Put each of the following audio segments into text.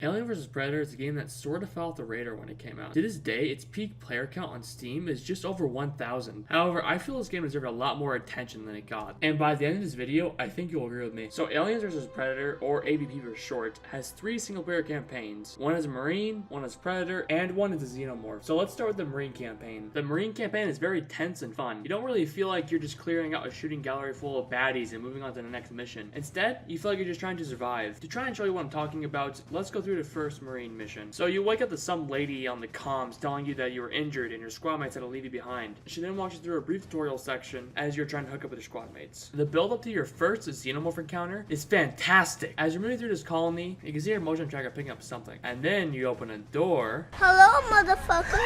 Alien vs. Predator is a game that sort of fell off the radar when it came out. To this day, its peak player count on Steam is just over 1,000. However, I feel this game deserved a lot more attention than it got. And by the end of this video, I think you'll agree with me. So Aliens vs. Predator, or AVP for short, has 3 single player campaigns. One is Marine, one is Predator, and one is a Xenomorph. So let's start with the Marine campaign. The Marine campaign is very tense and fun. You don't really feel like you're just clearing out a shooting gallery full of baddies and moving on to the next mission. Instead, you feel like you're just trying to survive. To try and show you what I'm talking about, let's go through the first Marine mission. So you wake up to some lady on the comms telling you that you were injured and your squad mates had to leave you behind. She then walks you through a brief tutorial section as you're trying to hook up with your squad mates. The build up to your first Xenomorph encounter is fantastic. As you're moving through this colony, you can see your motion tracker picking up something. And then you open a door. Hello, motherfucker.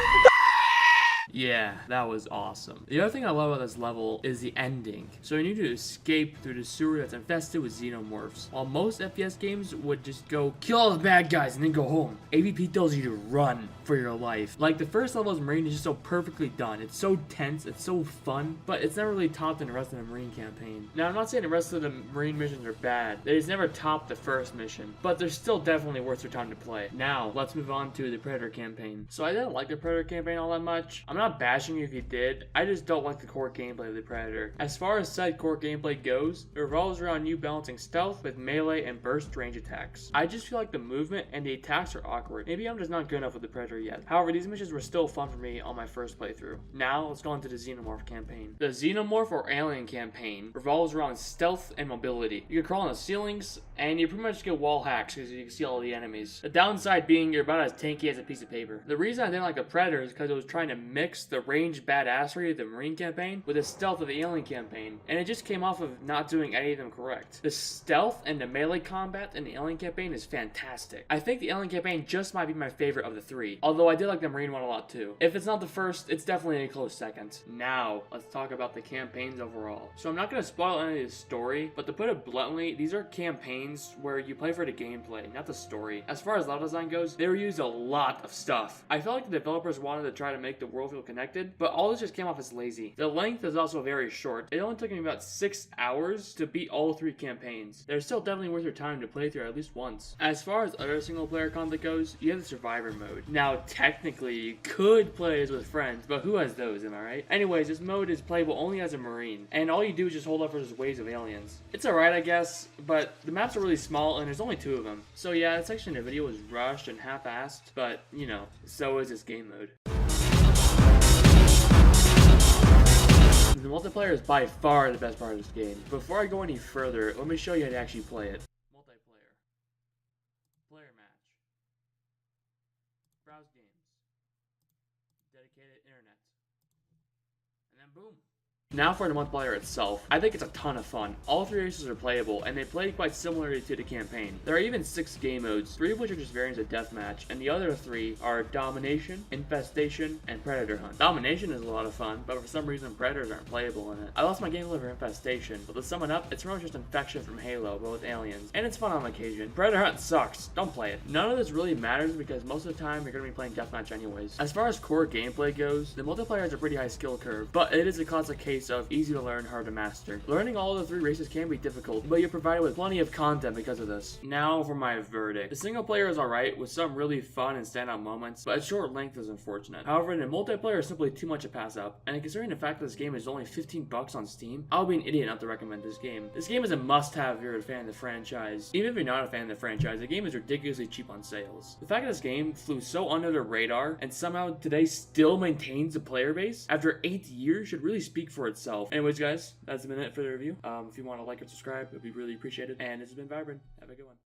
Yeah, that was awesome. The other thing I love about this level is the ending. So you need to escape through the sewer that's infested with xenomorphs. While most FPS games would just go kill all the bad guys and then go home, AVP tells you to run for your life. Like the first level as Marine is just so perfectly done. It's so tense, it's so fun, but it's never really topped in the rest of the Marine campaign. Now I'm not saying the rest of the Marine missions are bad. They just never topped the first mission, but they're still definitely worth your time to play. Now let's move on to the Predator campaign. So I didn't like the Predator campaign all that much. I'm not bashing you if you did, I just don't like the core gameplay of the Predator. As far as said core gameplay goes, it revolves around you balancing stealth with melee and burst range attacks. I just feel like the movement and the attacks are awkward. Maybe I'm just not good enough with the Predator yet. However, these missions were still fun for me on my first playthrough. Now, let's go into the Xenomorph campaign. The Xenomorph or Alien campaign revolves around stealth and mobility. You can crawl on the ceilings, and you pretty much get wall hacks because you can see all the enemies. The downside being you're about as tanky as a piece of paper. The reason I didn't like the Predator is because it was trying to mix the range badassery of the Marine campaign with the stealth of the Alien campaign, and it just came off of not doing any of them correct. The stealth and the melee combat in the Alien campaign is fantastic. I think the Alien campaign just might be my favorite of the 3, although I did like the Marine one a lot too. If it's not the first, it's definitely a close second. Now, let's talk about the campaigns overall. So I'm not going to spoil any of the story, but to put it bluntly, these are campaigns where you play for the gameplay, not the story. As far as level design goes, they reused a lot of stuff. I felt like the developers wanted to try to make the world feel connected, but all this just came off as lazy. The length is also very short. It only took me about 6 hours to beat all 3 campaigns. They're still definitely worth your time to play through at least once. As far as other single player content goes, you have the survivor mode. Now, technically, you could play this with friends, but who has those, am I right? Anyways, this mode is playable only as a Marine, and all you do is just hold up for those waves of aliens. It's alright, I guess, but the maps are really small, and there's only 2 of them. So yeah, that section of the video was rushed and half-assed, but, you know, so is this game mode. The multiplayer is by far the best part of this game. Before I go any further, let me show you how to actually play it. Multiplayer. Player match. Browse games. Dedicated internet. And then boom. Now for the multiplayer itself, I think it's a ton of fun. All 3 races are playable, and they play quite similarly to the campaign. There are even 6 game modes, 3 of which are just variants of deathmatch, and the other 3 are Domination, Infestation, and Predator Hunt. Domination is a lot of fun, but for some reason Predators aren't playable in it. I lost my game over Infestation, but to sum it up, it's pretty much just Infection from Halo, but with aliens, and it's fun on occasion. Predator Hunt sucks, don't play it. None of this really matters because most of the time you're going to be playing deathmatch anyways. As far as core gameplay goes, the multiplayer has a pretty high skill curve, but it is a classic case of easy to learn, hard to master. Learning all of the 3 races can be difficult, but you're provided with plenty of content because of this. Now for my verdict. The single player is alright, with some really fun and standout moments, but its short length is unfortunate. However, the multiplayer is simply too much to pass up, and considering the fact that this game is only 15 bucks on Steam, I'll be an idiot not to recommend this game. This game is a must-have if you're a fan of the franchise. Even if you're not a fan of the franchise, the game is ridiculously cheap on sales. The fact that this game flew so under the radar, and somehow today still maintains a player base after 8 years should really speak for itself. Anyways, guys, that's been it for the review. If you want to like and subscribe, it would be really appreciated. And this has been Vibrid. Have a good one.